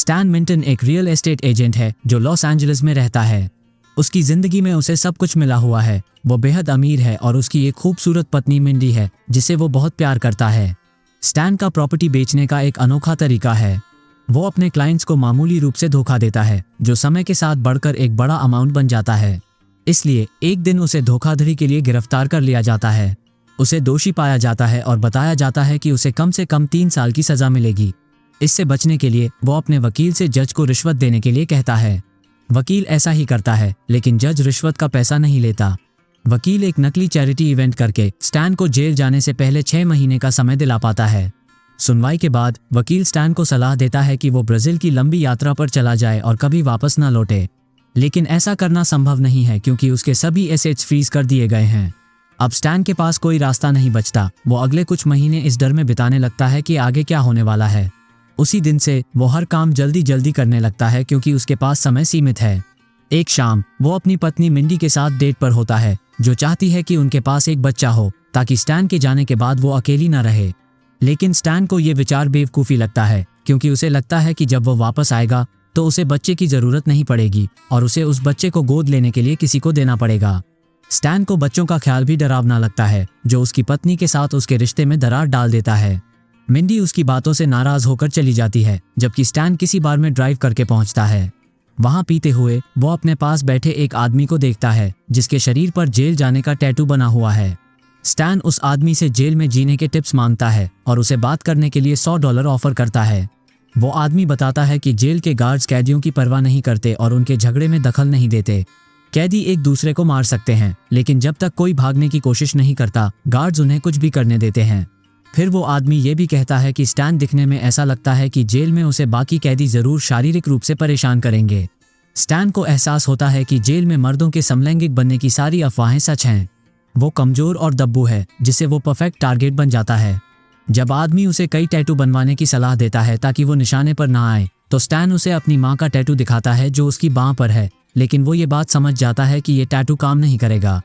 Stand मिंटन एक real estate agent है जो लॉस एंजलिस में रहता है। उसकी जिंदगी में उसे सब कुछ मिला हुआ है। वो बेहद अमीर है और उसकी एक खूबसूरत पत्नी मिंडी है जिसे वो बहुत प्यार करता है। स्टैन का प्रॉपर्टी बेचने का एक अनोखा तरीका है। वो अपने क्लाइंट्स को मामूली रूप से धोखा देता है जो समय के साथ बढ़कर एक बड़ा अमाउंट बन जाता है। इसलिए एक दिन उसे धोखाधड़ी के लिए गिरफ्तार कर लिया जाता है। उसे दोषी पाया जाता है और बताया जाता है कि उसे कम से कम 3 साल की सजा मिलेगी। इससे बचने के लिए वो अपने वकील से जज को रिश्वत देने के लिए कहता है। वकील ऐसा ही करता है, लेकिन जज रिश्वत का पैसा नहीं लेता। वकील एक नकली चैरिटी इवेंट करके स्टैन को जेल जाने से पहले 6 महीने का समय दिला पाता है। सुनवाई के बाद वकील स्टैन को सलाह देता है कि वो ब्राजील की लंबी यात्रा पर चला जाए और कभी वापस ना लौटे, लेकिन ऐसा करना संभव नहीं है क्योंकि उसके सभी एसेट्स फ्रीज कर दिए गए हैं। अब स्टैन के पास कोई रास्ता नहीं बचता। वो अगले कुछ महीने इस डर में बिताने लगता है कि आगे क्या होने वाला है। उसी दिन से वो हर काम जल्दी जल्दी करने लगता है क्योंकि उसके पास समय सीमित है। एक शाम वो अपनी पत्नी मिंडी के साथ डेट पर होता है जो चाहती है कि उनके पास एक बच्चा हो ताकि स्टैन के जाने के बाद वो अकेली ना रहे। लेकिन स्टैन को ये विचार बेवकूफ़ी लगता है क्योंकि उसे लगता है कि जब वो वापस आएगा तो उसे बच्चे की ज़रूरत नहीं पड़ेगी और उसे उस बच्चे को गोद लेने के लिए किसी को देना पड़ेगा। स्टैन को बच्चों का ख्याल भी डरावना लगता है जो उसकी पत्नी के साथ उसके रिश्ते में दरार डाल देता है। मिंडी उसकी बातों से नाराज होकर चली जाती है जबकि स्टैन किसी बार में ड्राइव करके पहुंचता है। वहां पीते हुए वो अपने पास बैठे एक आदमी को देखता है जिसके शरीर पर जेल जाने का टैटू बना हुआ है। स्टैन उस आदमी से जेल में जीने के टिप्स मांगता है और उसे बात करने के लिए $100 ऑफर करता है। वो आदमी बताता है कि जेल के गार्ड्स कैदियों की परवाह नहीं करते और उनके झगड़े में दखल नहीं देते। कैदी एक दूसरे को मार सकते हैं, लेकिन जब तक कोई भागने की कोशिश नहीं करता गार्ड्स उन्हें कुछ भी करने देते हैं। फिर वो आदमी ये भी कहता है कि स्टैन दिखने में ऐसा लगता है कि जेल में उसे बाकी कैदी जरूर शारीरिक रूप से परेशान करेंगे। स्टैन को एहसास होता है कि जेल में मर्दों के समलैंगिक बनने की सारी अफवाहें सच हैं। वो कमजोर और दब्बू है जिससे वो परफेक्ट टारगेट बन जाता है। जब आदमी उसे कई टैटू बनवाने की सलाह देता है ताकि वो निशाने पर ना आए तो स्टैन उसे अपनी माँ का टैटू दिखाता है जो उसकी बाँह पर है, लेकिन वो ये बात समझ जाता है कि ये टैटू काम नहीं करेगा।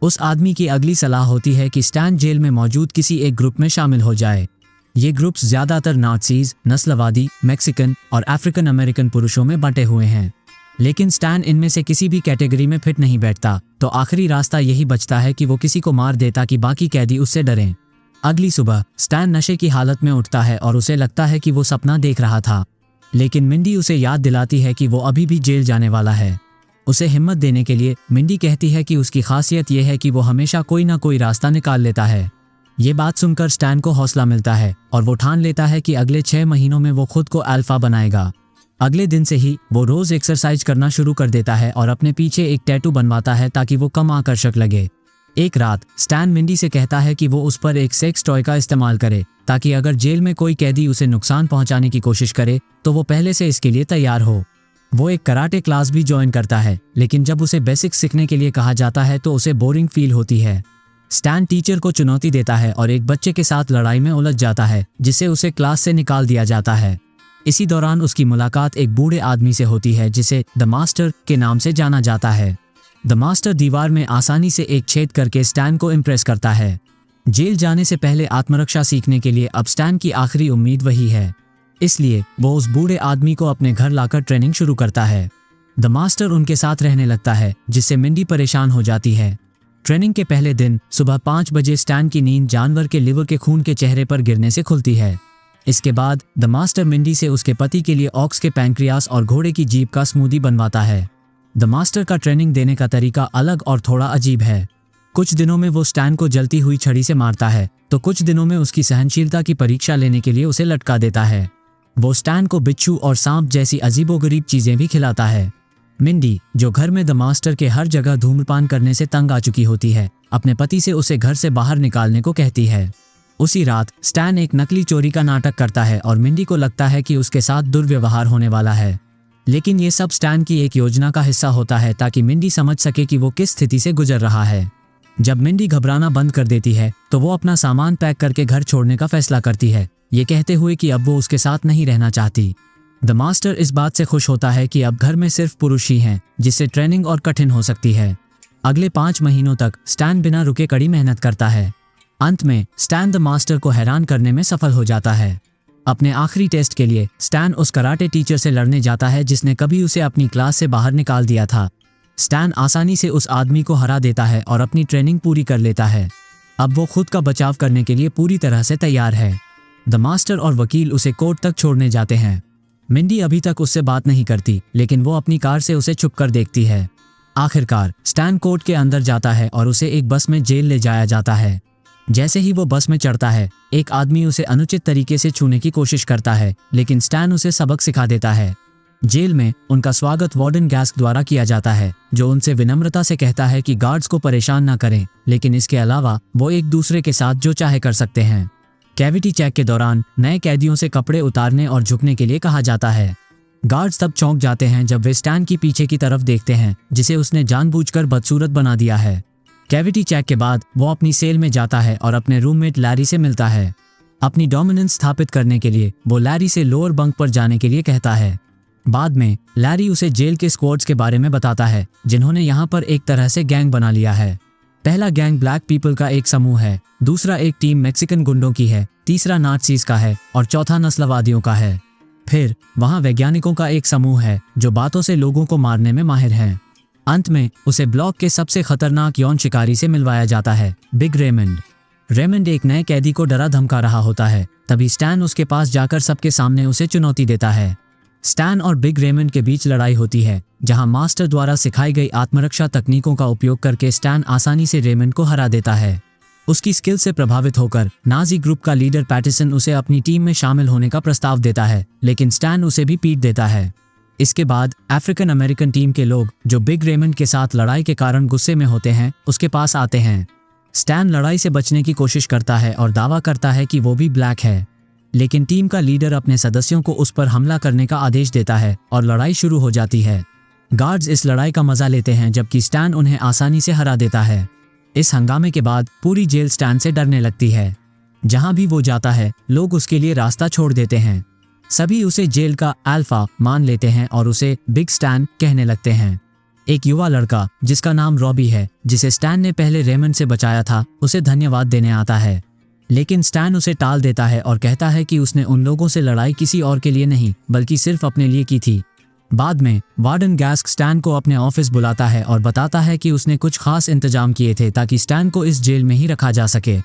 उस आदमी की अगली सलाह होती है कि स्टैन जेल में मौजूद किसी एक ग्रुप में शामिल हो जाए। ये ग्रुप्स ज़्यादातर नाज़ीज़, नस्लवादी, मैक्सिकन और अफ्रीकन अमेरिकन पुरुषों में बंटे हुए हैं, लेकिन स्टैन इनमें से किसी भी कैटेगरी में फिट नहीं बैठता। तो आखिरी रास्ता यही बचता है कि वो किसी को मार दे ताकि बाकी कैदी उससे डरें। अगली सुबह स्टैन नशे की हालत में उठता है और उसे लगता है कि वो सपना देख रहा था, लेकिन मिंडी उसे याद दिलाती है कि वो अभी भी जेल जाने वाला है। उसे हिम्मत देने के लिए मिंडी कहती है कि उसकी खासियत यह है कि वो हमेशा कोई ना कोई रास्ता निकाल लेता है। ये बात सुनकर स्टैन को हौसला मिलता है और वो ठान लेता है कि अगले 6 महीनों में वो खुद को अल्फा बनाएगा। अगले दिन से ही वो रोज एक्सरसाइज करना शुरू कर देता है और अपने पीछे एक टैटू बनवाता है ताकि वो कम आकर्षक लगे। एक रात स्टैन मिंडी से कहता है कि वो उस पर एक सेक्स टॉय का इस्तेमाल करे ताकि अगर जेल में कोई कैदी उसे नुकसान पहुंचाने की कोशिश करे तो वो पहले से इसके लिए तैयार हो। वो एक कराटे क्लास भी ज्वाइन करता है, लेकिन जब उसे बेसिक्स सीखने के लिए कहा जाता है तो उसे बोरिंग फील होती है। स्टैन टीचर को चुनौती देता है और एक बच्चे के साथ लड़ाई में उलझ जाता है जिससे उसे क्लास से निकाल दिया जाता है। इसी दौरान उसकी मुलाकात एक बूढ़े आदमी से होती है जिसे द मास्टर के नाम से जाना जाता है। द मास्टर दीवार में आसानी से एक छेद करके स्टैन को इम्प्रेस करता है। जेल जाने से पहले आत्मरक्षा सीखने के लिए अब स्टैन की आखिरी उम्मीद वही है, इसलिए वो उस बूढ़े आदमी को अपने घर लाकर ट्रेनिंग शुरू करता है। द मास्टर उनके साथ रहने लगता है जिससे मिंडी परेशान हो जाती है। ट्रेनिंग के पहले दिन सुबह 5 बजे स्टैन की नींद जानवर के लिवर के खून के चेहरे पर गिरने से खुलती है। इसके बाद द मास्टर मिंडी से उसके पति के लिए ऑक्स के पैंक्रियास और घोड़े की जीभ का स्मूदी बनवाता है। द मास्टर का ट्रेनिंग देने का तरीका अलग और थोड़ा अजीब है। कुछ दिनों में वो स्टैन को जलती हुई छड़ी से मारता है तो कुछ दिनों में उसकी सहनशीलता की परीक्षा लेने के लिए उसे लटका देता है। वो स्टैन को बिच्छू और सांप जैसी अजीबोगरीब चीजें भी खिलाता है। मिंडी, जो घर में द मास्टर के हर जगह धूम्रपान करने से तंग आ चुकी होती है, अपने पति से उसे घर से बाहर निकालने को कहती है। उसी रात स्टैन एक नकली चोरी का नाटक करता है और मिंडी को लगता है कि उसके साथ दुर्व्यवहार होने वाला है, लेकिन ये सब स्टैन की एक योजना का हिस्सा होता है ताकि मिंडी समझ सके कि वो किस स्थिति से गुजर रहा है। जब मिंडी घबराना बंद कर देती है तो वो अपना सामान पैक करके घर छोड़ने का फैसला करती है, ये कहते हुए कि अब वो उसके साथ नहीं रहना चाहती। द मास्टर इस बात से खुश होता है कि अब घर में सिर्फ पुरुष ही हैं, जिससे ट्रेनिंग और कठिन हो सकती है। अगले 5 महीनों तक स्टैन बिना रुके कड़ी मेहनत करता है। अंत में स्टैन द मास्टर को हैरान करने में सफल हो जाता है। अपने आखिरी टेस्ट के लिए स्टैन उस कराटे टीचर से लड़ने जाता है जिसने कभी उसे अपनी क्लास से बाहर निकाल दिया था। स्टैन आसानी से उस आदमी को हरा देता है और अपनी ट्रेनिंग पूरी कर लेता है। अब वो खुद का बचाव करने के लिए पूरी तरह से तैयार है। द मास्टर और वकील उसे कोर्ट तक छोड़ने जाते हैं। मिंडी अभी तक उससे बात नहीं करती, लेकिन वो अपनी कार से उसे छुपकर देखती है। आखिरकार स्टैन कोर्ट के अंदर जाता है और उसे एक बस में जेल ले जाया जाता है। जैसे ही वो बस में चढ़ता है, एक आदमी उसे अनुचित तरीके से छूने की कोशिश करता है, लेकिन स्टैन उसे सबक सिखा देता है। जेल में उनका स्वागत वार्डन गैस्क द्वारा किया जाता है, जो उनसे विनम्रता से कहता है कि गार्ड्स को परेशान न करें, लेकिन इसके अलावा वो एक दूसरे के साथ जो चाहे कर सकते हैं। कैविटी चेक के दौरान नए कैदियों से कपड़े उतारने और झुकने के लिए कहा जाता है। गार्ड्स तब चौंक जाते हैं जब वे स्टैन की पीछे की तरफ देखते हैं, जिसे उसने जानबूझकर बदसूरत बना दिया है। कैविटी चेक के बाद वो अपनी सेल में जाता है और अपने रूममेट लैरी से मिलता है। अपनी डोमिनेंस स्थापित करने के लिए वो लैरी से लोअर बंक पर जाने के लिए कहता है। बाद में लैरी उसे जेल के स्क्वाड्स के बारे में बताता है, जिन्होंने यहाँ पर एक तरह से गैंग बना लिया है। पहला गैंग ब्लैक पीपल का एक समूह है, दूसरा एक टीम मैक्सिकन गुंडों की है, तीसरा नाज़ीज़ का है और चौथा नस्लवादियों का है। फिर वहाँ वैज्ञानिकों का एक समूह है जो बातों से लोगों को मारने में माहिर हैं। अंत में उसे ब्लॉक के सबसे खतरनाक यौन शिकारी से मिलवाया जाता है, बिग रेमंड। रेमंड एक नए कैदी को डरा धमका रहा होता है, तभी स्टैन उसके पास जाकर सबके सामने उसे चुनौती देता है। स्टैन और बिग रेमंड के बीच लड़ाई होती है, जहां मास्टर द्वारा सिखाई गई आत्मरक्षा तकनीकों का उपयोग करके स्टैन आसानी से रेमंड को हरा देता है। उसकी स्किल से प्रभावित होकर नाजी ग्रुप का लीडर पैटिसन उसे अपनी टीम में शामिल होने का प्रस्ताव देता है, लेकिन स्टैन उसे भी पीट देता है। इसके बाद अफ्रीकन अमेरिकन टीम के लोग, जो बिग रेमंड के साथ लड़ाई के कारण गुस्से में होते हैं, उसके पास आते हैं। स्टैन लड़ाई से बचने की कोशिश करता है और दावा करता है कि वो भी ब्लैक है, लेकिन टीम का लीडर अपने सदस्यों को उस पर हमला करने का आदेश देता है और लड़ाई शुरू हो जाती है। गार्ड्स इस लड़ाई का मजा लेते हैं, जबकि स्टैन उन्हें आसानी से हरा देता है। इस हंगामे के बाद पूरी जेल स्टैन से डरने लगती है। जहां भी वो जाता है, लोग उसके लिए रास्ता छोड़ देते हैं। सभी उसे जेल का अल्फा मान लेते हैं और उसे बिग स्टैन कहने लगते हैं। एक युवा लड़का जिसका नाम रॉबी है, जिसे स्टैन ने पहले रेमंड से बचाया था, उसे धन्यवाद देने आता है, लेकिन स्टैन उसे टाल देता है और कहता है कि उसने उन लोगों से लड़ाई किसी और के लिए नहीं, बल्कि सिर्फ अपने लिए की थी। बाद में वार्डन गैस्क स्टैन को अपने ऑफिस बुलाता है और बताता है कि उसने कुछ खास इंतजाम किए थे ताकि स्टैन को इस जेल में ही रखा जा सके।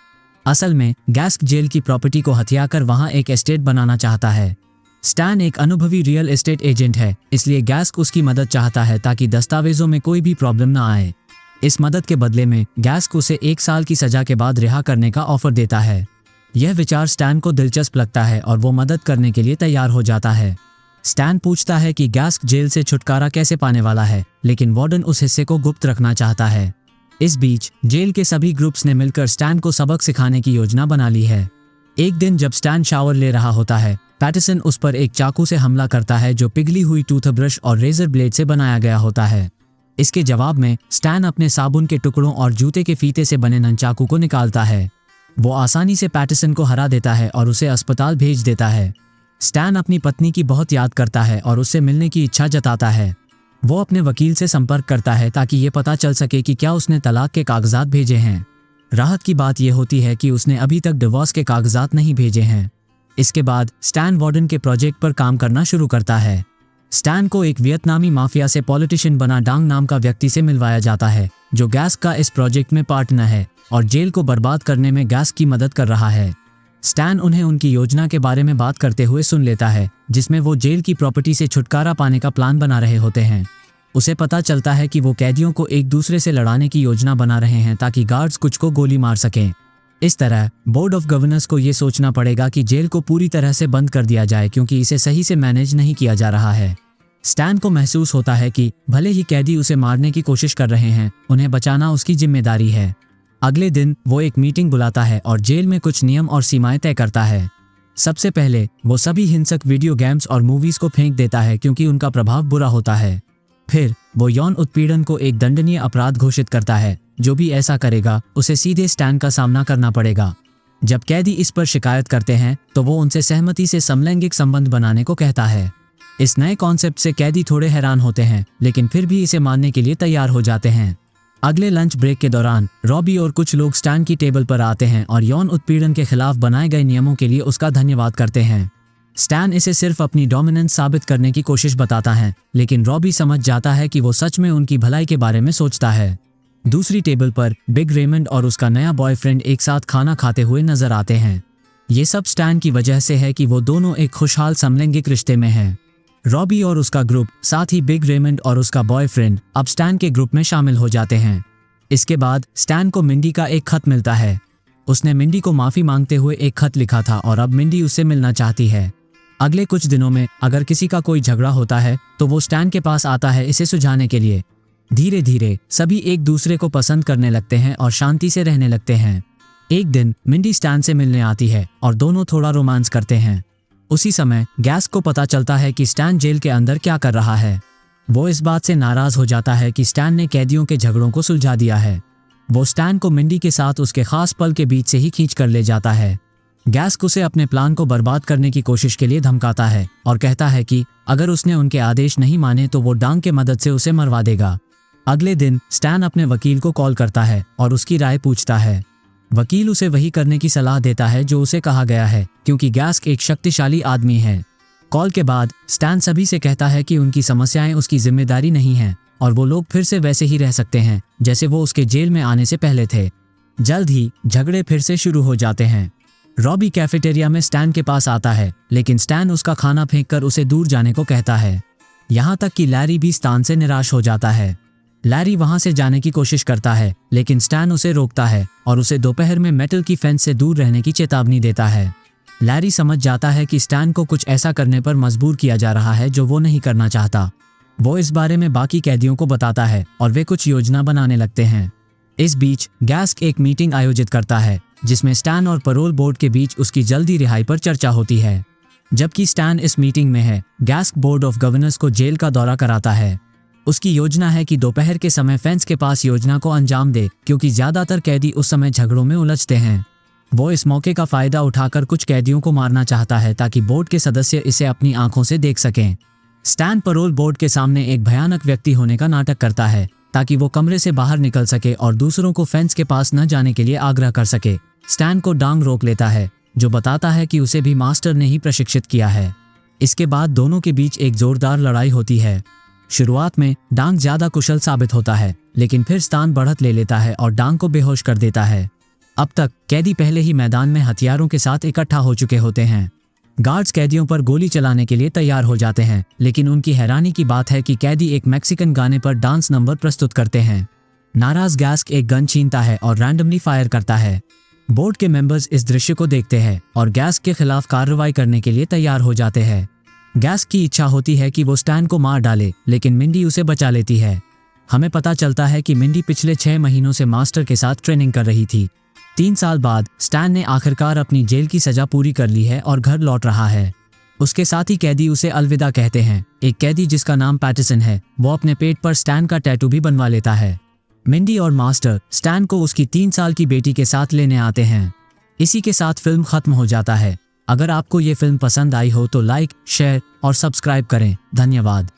असल में गैस्क जेल की प्रॉपर्टी को हथियाकर वहां एक एस्टेट बनाना चाहता है। स्टैन एक अनुभवी रियल एस्टेट एजेंट है, इसलिए गैस्क उसकी मदद चाहता है ताकि दस्तावेजों में कोई भी प्रॉब्लम न आए। इस मदद के बदले में गैस्क उसे 1 साल की सजा के बाद रिहा करने का ऑफर देता है। यह विचार स्टैन को दिलचस्प लगता है और वो मदद करने के लिए तैयार हो जाता है। स्टैन पूछता है कि गैस्क जेल से छुटकारा कैसे पाने वाला है, लेकिन वार्डन उस हिस्से को गुप्त रखना चाहता है। इस बीच जेल के सभी ग्रुप्स ने मिलकर स्टैन को सबक सिखाने की योजना बना ली है। एक दिन जब स्टैन शावर ले रहा होता है, पैटिसन उस पर एक चाकू से हमला करता है जो पिघली हुई टूथब्रश और रेजर ब्लेड से बनाया गया होता है। इसके जवाब में स्टैन अपने साबुन के टुकड़ों और जूते के फीते से बने ननचाकू को निकालता है। वो आसानी से पैटिसन को हरा देता है और उसे अस्पताल भेज देता है। स्टैन अपनी पत्नी की बहुत याद करता है और उससे मिलने की इच्छा जताता है। वो अपने वकील से संपर्क करता है ताकि ये पता चल सके कि क्या उसने तलाक के कागजात भेजे हैं। राहत की बात यह होती है कि उसने अभी तक डिवोर्स के कागजात नहीं भेजे हैं। इसके बाद स्टैन वार्डन के प्रोजेक्ट पर काम करना शुरू करता है। स्टैन को एक वियतनामी माफिया से पॉलिटिशियन बना डांग नाम का व्यक्ति से मिलवाया जाता है, जो गैस्क का इस प्रोजेक्ट में पार्टनर है और जेल को बर्बाद करने में गैस्क की मदद कर रहा है। स्टैन उन्हें उनकी योजना के बारे में बात करते हुए सुन लेता है, जिसमें वो जेल की प्रॉपर्टी से छुटकारा पाने का प्लान बना रहे होते हैं। उसे पता चलता है कि वो कैदियों को एक दूसरे से लड़ाने की योजना बना रहे हैं ताकि गार्ड्स कुछ को गोली मार सकें। इस तरह बोर्ड ऑफ गवर्नर्स को ये सोचना पड़ेगा कि जेल को पूरी तरह से बंद कर दिया जाए, क्योंकि इसे सही से मैनेज नहीं किया जा रहा है। स्टैन को महसूस होता है कि भले ही कैदी उसे मारने की कोशिश कर रहे हैं, उन्हें बचाना उसकी जिम्मेदारी है। अगले दिन वो एक मीटिंग बुलाता है और जेल में कुछ नियम और सीमाएं तय करता है। सबसे पहले वो सभी हिंसक वीडियो गेम्स और मूवीज को फेंक देता है, क्योंकि उनका प्रभाव बुरा होता है। फिर वो यौन उत्पीड़न को एक दंडनीय अपराध घोषित करता है। जो भी ऐसा करेगा उसे सीधे स्टैन का सामना करना पड़ेगा। जब कैदी इस पर शिकायत करते हैं तो वो उनसे सहमति से समलैंगिक संबंध बनाने को कहता है। इस नए कॉन्सेप्ट से कैदी थोड़े हैरान होते हैं, लेकिन फिर भी इसे मानने के लिए तैयार हो जाते हैं। अगले लंच ब्रेक के दौरान रॉबी और कुछ लोग स्टैन की टेबल पर आते हैं और यौन उत्पीड़न के खिलाफ बनाए गए नियमों के लिए उसका धन्यवाद करते हैं। स्टैन इसे सिर्फ अपनी डोमिनेंस साबित करने की कोशिश बताता है, लेकिन रॉबी समझ जाता है कि वो सच में उनकी भलाई के बारे में सोचता है। दूसरी टेबल पर बिग रेमंड और उसका नया बॉयफ्रेंड एक साथ खाना खाते हुए नजर आते हैं। ये सब स्टैन की वजह से है कि वो दोनों एक खुशहाल समलैंगिक रिश्ते में हैं। रॉबी और उसका ग्रुप, साथ ही बिग रेमंड और उसका बॉयफ्रेंड अब स्टैन के ग्रुप में शामिल हो जाते हैं। इसके बाद स्टैन को मिंडी का एक खत मिलता है। उसने मिंडी को माफी मांगते हुए एक खत लिखा था और अब मिंडी उससे मिलना चाहती है। अगले कुछ दिनों में अगर किसी का कोई झगड़ा होता है तो वो स्टैन के पास आता है इसे सुलझाने के लिए। धीरे धीरे सभी एक दूसरे को पसंद करने लगते हैं और शांति से रहने लगते हैं। एक दिन मिंडी स्टैन से मिलने आती है और दोनों थोड़ा रोमांस करते हैं। उसी समय गैस को पता चलता है कि स्टैन जेल के अंदर क्या कर रहा है। वो इस बात से नाराज हो जाता है कि स्टैन ने कैदियों के झगड़ों को सुलझा दिया है। वो स्टैन को मिंडी के साथ उसके खास पल के बीच से ही खींच कर ले जाता है। गैस उसे अपने प्लान को बर्बाद करने की कोशिश के लिए धमकाता है और कहता है कि अगर उसने उनके आदेश नहीं माने तो वो डांग के मदद से उसे मरवा देगा। अगले दिन स्टैन अपने वकील को कॉल करता है और उसकी राय पूछता है। वकील उसे वही करने की सलाह देता है जो उसे कहा गया है, क्योंकि गैस एक शक्तिशाली आदमी है। कॉल के बाद स्टैन सभी से कहता है कि उनकी समस्याएं उसकी जिम्मेदारी नहीं हैं और वो लोग फिर से वैसे ही रह सकते हैं जैसे वो उसके जेल में आने से पहले थे। जल्द ही झगड़े फिर से शुरू हो जाते हैं। रॉबी कैफेटेरिया में स्टैन के पास आता है, लेकिन स्टैन उसका खाना फेंककर उसे दूर जाने को कहता है। यहाँ तक कि लैरी भी स्टैन से निराश हो जाता है। लैरी वहां से जाने की कोशिश करता है, लेकिन स्टैन उसे रोकता है और उसे दोपहर में मेटल की फेंस से दूर रहने की चेतावनी देता है। लैरी समझ जाता है कि स्टैन को कुछ ऐसा करने पर मजबूर किया जा रहा है जो वो नहीं करना चाहता। वो इस बारे में बाकी कैदियों को बताता है और वे कुछ योजना बनाने लगते हैं। इस बीच गैस एक मीटिंग आयोजित करता है जिसमें स्टैन और पैरोल बोर्ड के बीच उसकी जल्दी रिहाई पर चर्चा होती है। जबकि स्टैन इस मीटिंग में है, गैस बोर्ड ऑफ गवर्नर्स को जेल का दौरा कराता है। उसकी योजना है कि दोपहर के समय फेंस के पास योजना को अंजाम दे, क्योंकि ज्यादातर कैदी उस समय झगड़ों में उलझते हैं। वो इस मौके का फायदा उठाकर कुछ कैदियों को मारना चाहता है ताकि बोर्ड के सदस्य इसे अपनी आंखों से देख सकें। स्टैन पैरोल बोर्ड के सामने एक भयानक व्यक्ति होने का नाटक करता है ताकि वो कमरे से बाहर निकल सके और दूसरों को फेंस के पास न जाने के लिए आग्रह कर सके। स्टैन को डांग रोक लेता है, जो बताता है कि उसे भी मास्टर ने ही प्रशिक्षित किया है। इसके बाद दोनों के बीच एक जोरदार लड़ाई होती है। शुरुआत में डांग ज्यादा कुशल साबित होता है, लेकिन फिर स्टैन बढ़त ले लेता है और डांग को बेहोश कर देता है। अब तक कैदी पहले ही मैदान में हथियारों के साथ इकट्ठा हो चुके होते हैं। गार्ड्स कैदियों पर गोली चलाने के लिए तैयार हो जाते हैं, लेकिन उनकी हैरानी की बात है कि कैदी एक मैक्सिकन गाने पर डांस नंबर प्रस्तुत करते हैं। नाराज गैस एक गन छीनता है और रैंडमली फायर करता है। बोर्ड के मेंबर्स इस दृश्य को देखते हैं और गैस के खिलाफ कार्रवाई करने के लिए तैयार हो जाते हैं। गैस की इच्छा होती है कि वो स्टैन को मार डाले, लेकिन मिंडी उसे बचा लेती है। हमें पता चलता है कि मिंडी पिछले 6 महीनों से मास्टर के साथ ट्रेनिंग कर रही थी। 3 साल बाद स्टैन ने आखिरकार अपनी जेल की सजा पूरी कर ली है और घर लौट रहा है। उसके साथ ही कैदी उसे अलविदा कहते हैं। एक कैदी जिसका नाम पैटरसन है, वो अपने पेट पर स्टैन का टैटू भी बनवा लेता है। मिंडी और मास्टर स्टैन को उसकी 3 साल की बेटी के साथ लेने आते हैं। इसी के साथ फिल्म खत्म हो जाता है। अगर आपको ये फिल्म पसंद आई हो तो लाइक, शेयर और सब्सक्राइब करें। धन्यवाद।